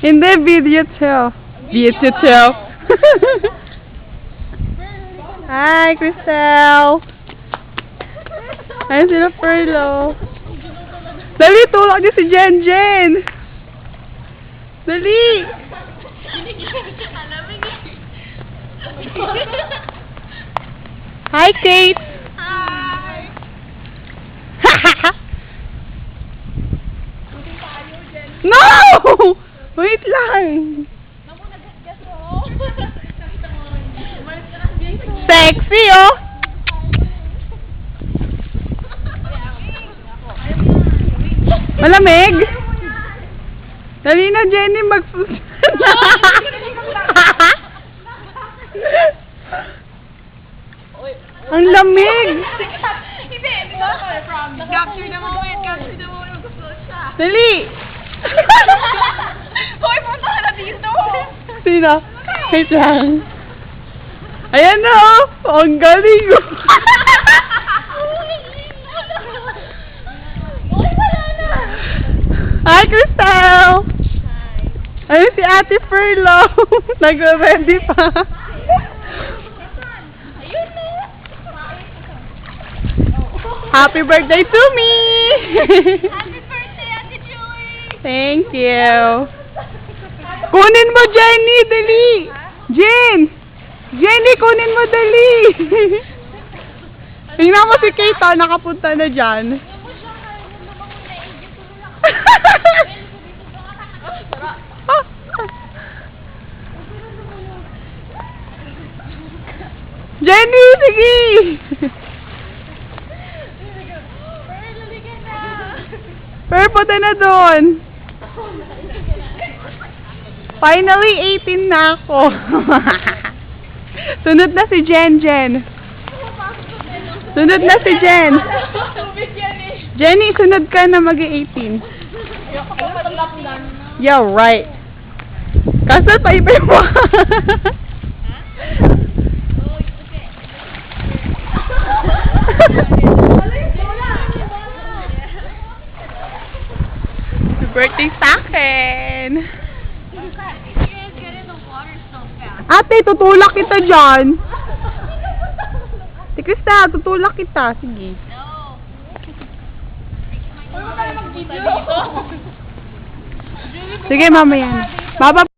Hindi, video tell. Video tell. Hi, Crystal. Ayun sila Perlo. Dali, tulak niyo si Jen Jen. Dali. Hi, Kate. Hi! No! Wait lang. Sexy, oh. Malamig? Dali na, Jenny, Ang lamig! Hindi, capture the moment, mag-float siya. Dali! Hoy, punta ka na dito! Sino? Wait lang. Ayan na, oh! Ang galing, oh! Hi, Crystal! Ayun si Ate Perlo. Nag-ready pa. Happy birthday to me! Happy birthday, Ate Julie! Thank you. Kunin mo, Jenny, dali! Jen! Jenny, kunin mo, dali! Tingnan mo si Kate, nakapunta na dyan. Jenny, sige! Pero punta na doon. Finally, 18 na ako. Sunod na si Jen Jen. Sunod na si Jen. Jenny, sunod ka na mag-18. Yeah, right. Kaso pa iba mo. Birthday sa akin. Ate, tutulak kita dyan. Si Krista, tutulak kita. Sige. Sige, mamaya. Baba.